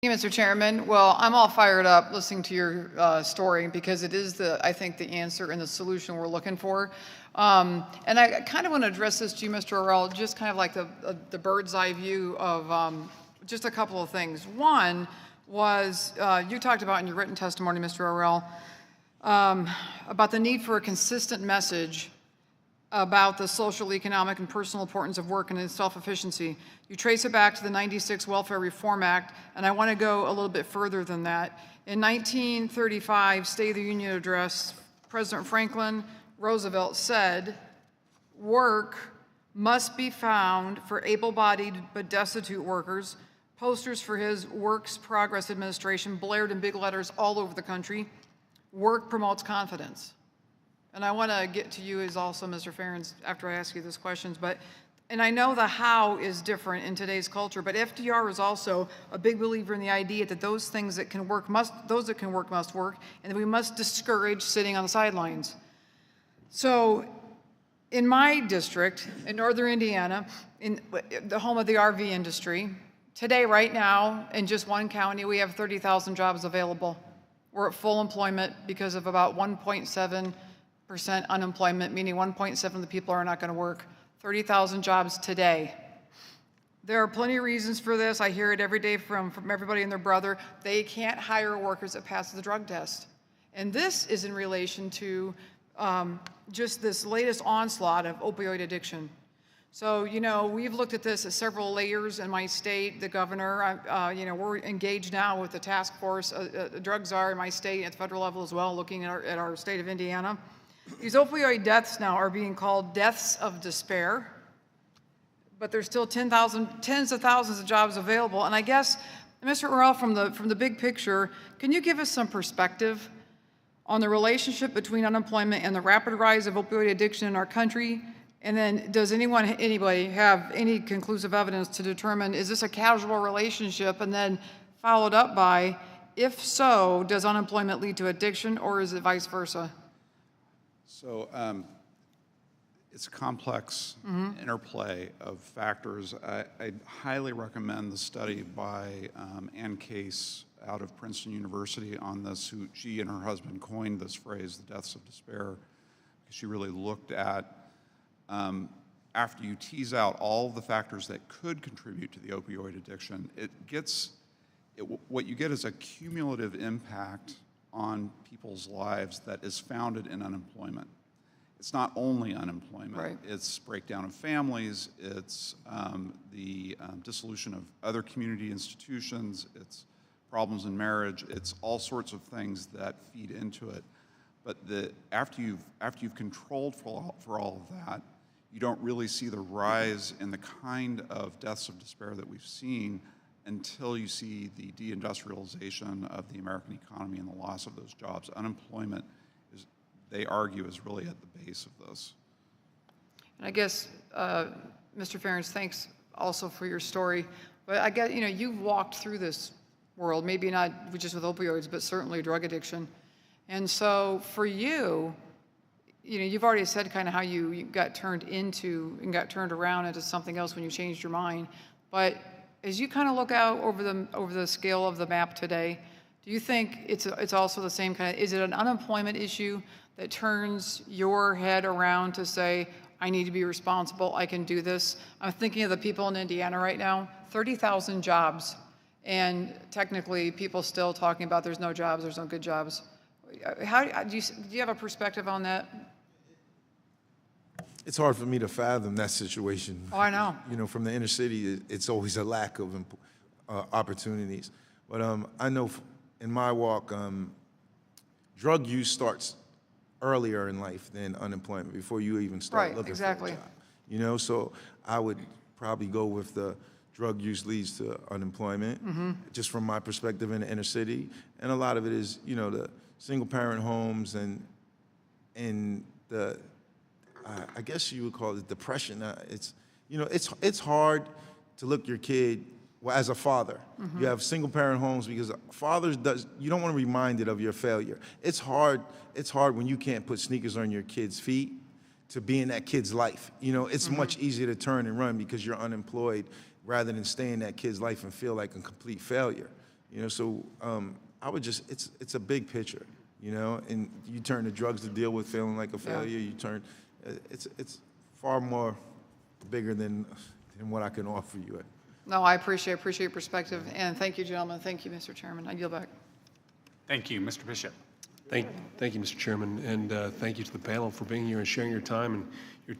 Thank you, Mr. Chairman. Well, I'm all fired up listening to your story because it is I think, the answer and the solution we're looking for. And I kind of want to address this to you, Mr. Orrell, just kind of like the bird's eye view of just a couple of things. One was you talked about in your written testimony, Mr. Orrell, about the need for a consistent message about the social, economic, and personal importance of work and its self-efficiency. You trace it back to the '96 Welfare Reform Act, and I want to go a little bit further than that. In 1935 State of the Union address, President Franklin Roosevelt said, "Work must be found for able-bodied but destitute workers." Posters for his Works Progress Administration blared in big letters all over the country. Work promotes confidence. And I want to get to you as also, Mr. Ferens, after I ask you these questions. And I know the how is different in today's culture, but FDR is also a big believer in the idea that those that can work must work, and that we must discourage sitting on the sidelines. So in my district, in northern Indiana, in the home of the RV industry, today, right now, in just one county, we have 30,000 jobs available. We're at full employment because of about 1.7% unemployment, meaning 1.7 of the people are not going to work. 30,000 jobs today. There are plenty of reasons for this. I hear it every day from everybody and their brother. They can't hire workers that pass the drug test. And this is in relation to just this latest onslaught of opioid addiction. So, we've looked at this at several layers in my state. The governor, we're engaged now with the task force, drug czar in my state at the federal level as well, looking at our state of Indiana. These opioid deaths now are being called deaths of despair, but there's still tens of thousands of jobs available. And I guess, Mr. Orrell, from the big picture, can you give us some perspective on the relationship between unemployment and the rapid rise of opioid addiction in our country? And then does anybody have any conclusive evidence to determine, is this a causal relationship? And then followed up by, if so, does unemployment lead to addiction, or is it vice versa? So it's a complex interplay of factors. I highly recommend the study by Ann Case out of Princeton University on this, who she and her husband coined this phrase, the deaths of despair, because she really looked at, after you tease out all the factors that could contribute to the opioid addiction, what you get is a cumulative impact on people's lives that is founded in unemployment. It's not only unemployment, right. It's breakdown of families, it's the dissolution of other community institutions, it's problems in marriage, it's all sorts of things that feed into it. But after you've controlled for all of that, you don't really see the rise in the kind of deaths of despair that we've seen until you see the deindustrialization of the American economy and the loss of those jobs. Unemployment, they argue, is really at the base of this. And I guess, Mr. Ferens, thanks also for your story. But I guess, you've walked through this world, maybe not just with opioids, but certainly drug addiction. And so for you, you've already said kind of how you got turned around into something else when you changed your mind. But as you kind of look out over the scale of the map today, do you think it's also the same kind of, is it an unemployment issue that turns your head around to say, I need to be responsible, I can do this? I'm thinking of the people in Indiana right now, 30,000 jobs, and technically people still talking about there's no jobs, there's no good jobs. Do you have a perspective on that? It's hard for me to fathom that situation. Oh, I know. From the inner city, it's always a lack of opportunities. But I know in my walk, drug use starts earlier in life than unemployment, before you even start looking for a job. So I would probably go with the drug use leads to unemployment, just from my perspective in the inner city. And a lot of it is, the single-parent homes and the, I guess you would call it depression. It's hard to look your kid, well, as a father. You have single-parent homes because fathers you don't want to be reminded of your failure. It's hard when you can't put sneakers on your kid's feet to be in that kid's life. It's much easier to turn and run because you're unemployed rather than stay in that kid's life and feel like a complete failure. You know, so I would just, it's a big picture, you know, and you turn to drugs to deal with feeling like a failure. You turn, it's far more bigger than what I can offer you. No, I appreciate your perspective, and thank you, gentlemen. Thank you, Mr. Chairman. I yield back. Thank you. Mr. Bishop. Thank you, Mr. Chairman, and thank you to the panel for being here and sharing your time and your